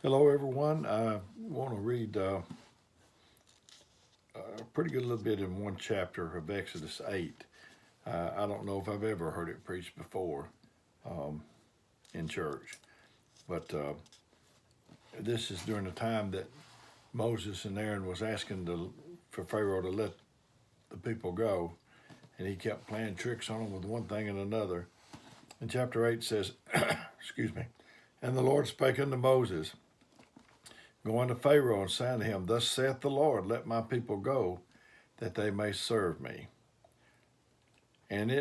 Hello, everyone. I want to read a pretty good little bit in one chapter of Exodus 8. I don't know if I've ever heard it preached before um, in church, but this is during the time that Moses and Aaron was asking for Pharaoh to let the people go, and he kept playing tricks on them with one thing and another. And chapter 8 says, excuse me, and the Lord spake unto Moses, go unto Pharaoh and say unto him, thus saith the Lord, let my people go, that they may serve me. And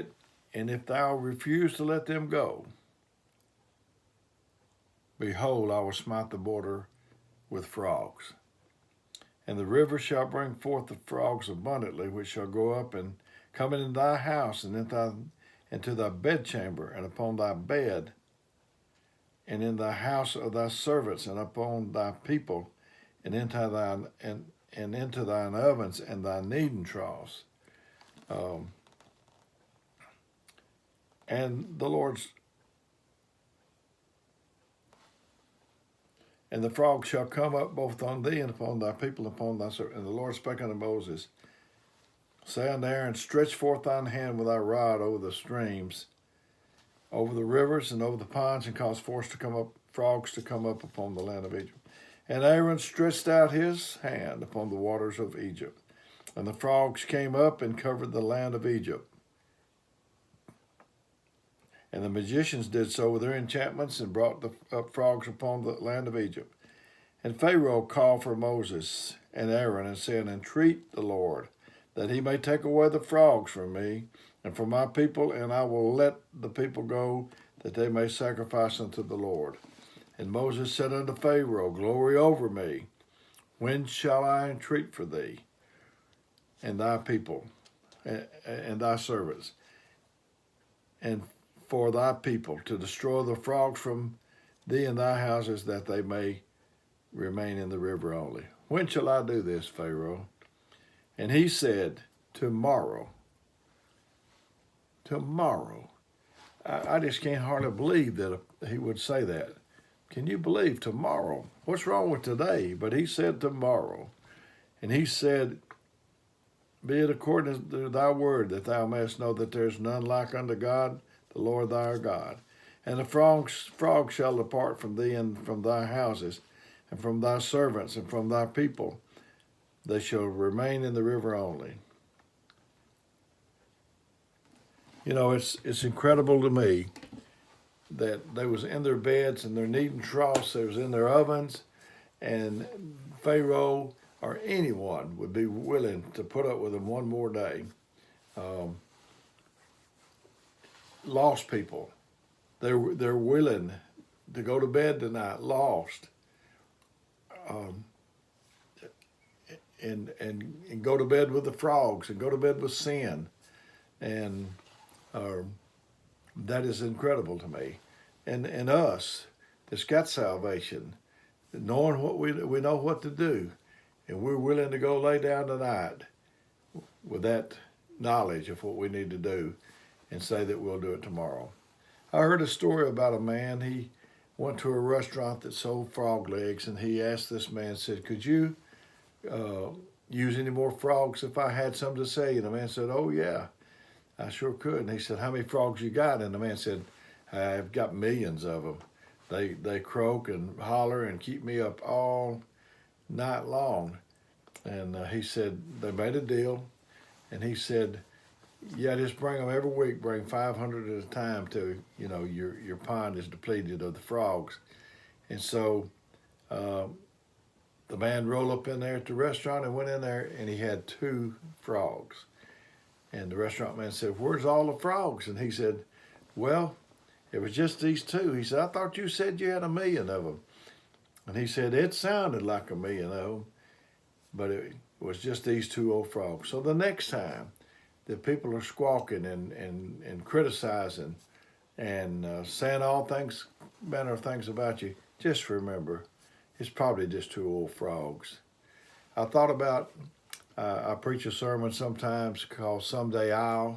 if thou refuse to let them go, behold, I will smite the border with frogs. And the river shall bring forth the frogs abundantly, which shall go up and come into thy house, and into thy bedchamber, and upon thy bed, and in the house of thy servants, and upon thy people, and into thine ovens and thy kneading troughs. And the Lord's and the frogs shall come up both on thee and upon thy people, and upon thy servants. And the Lord spake unto Moses, say unto Aaron, stretch forth thine hand with thy rod over the streams, over the rivers, and over the ponds, and cause frogs to come up upon the land of Egypt. And Aaron stretched out his hand upon the waters of Egypt, and the frogs came up and covered the land of Egypt. And the magicians did so with their enchantments, and brought up frogs upon the land of Egypt. And Pharaoh called for Moses and Aaron, and said, Intreat the Lord, that he may take away the frogs from me and from my people, and I will let the people go, that they may sacrifice unto the Lord. And Moses said unto Pharaoh, glory over me. When shall I entreat for thee and thy people and thy servants, and for thy people, to destroy the frogs from thee and thy houses, that they may remain in the river only? When shall I do this, Pharaoh? And he said, tomorrow. Tomorrow. I just can't hardly believe that he would say that. Can you believe tomorrow? What's wrong with today? But he said tomorrow. And he said, be it according to thy word, that thou mayest know that there is none like unto God, the Lord thy God. And the frogs shall depart from thee and from thy houses, and from thy servants, and from thy people. They shall remain in the river only. You know, it's incredible to me that they was in their beds and their kneading troughs, they was in their ovens, and Pharaoh or anyone would be willing to put up with them one more day. Lost people, they're willing to go to bed tonight, lost, and go to bed with the frogs, and go to bed with sin, and that is incredible to me. And us that's got salvation, knowing what we know what to do, and we're willing to go lay down tonight with that knowledge of what we need to do, and say that we'll do it tomorrow. I heard a story about a man. He went to a restaurant that sold frog legs, and he asked this man, said, could you use any more frogs if I had some to sell you? And the man said, oh yeah, I sure could. And he said, how many frogs you got? And the man said, I've got millions of them. They croak and holler and keep me up all night long. And he said, they made a deal. And he said, yeah, just bring them every week. Bring 500 at a time till your pond is depleted of the frogs. And so the man rolled up in there at the restaurant and went in there, and he had 2 frogs. And the restaurant man said, where's all the frogs? And he said, well, it was just these 2. He said, I thought you said you had 1,000,000 of them. And he said, it sounded like 1,000,000 of them, but it was just these 2 old frogs. So the next time that people are squawking and criticizing and saying all manner of things about you, just remember, it's probably just 2 old frogs. I thought about, I preach a sermon sometimes called Someday I,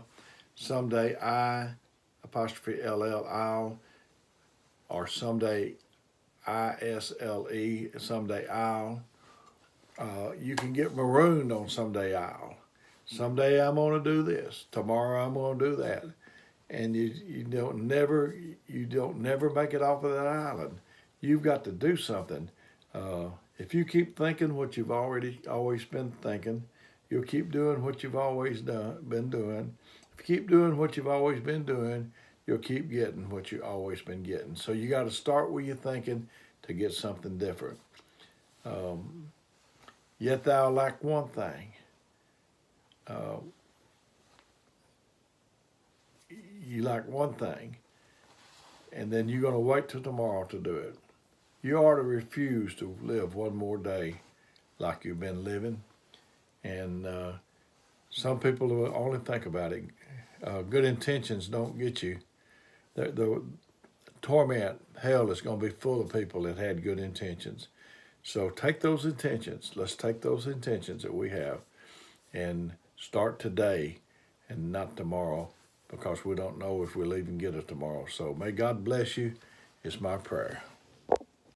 apostrophe LL, I'll, or Someday ISLE, someday I'll. You can get marooned on someday I'll. Someday I'm going to do this. Tomorrow I'm going to do that. And you don't never make it off of that island. You've got to do something. If you keep thinking what you've always been thinking, you'll keep doing what you've always been doing. If you keep doing what you've always been doing, you'll keep getting what you've always been getting. So you got to start where you're thinking to get something different. Yet thou lack one thing. You lack one thing, and then you're going to wait till tomorrow to do it. You ought to refuse to live one more day like you've been living. And some people will only think about it. Good intentions don't get you. The torment, hell is going to be full of people that had good intentions. So take those intentions. Let's take those intentions that we have and start today and not tomorrow, because we don't know if we'll even get it tomorrow. So may God bless you. It's my prayer.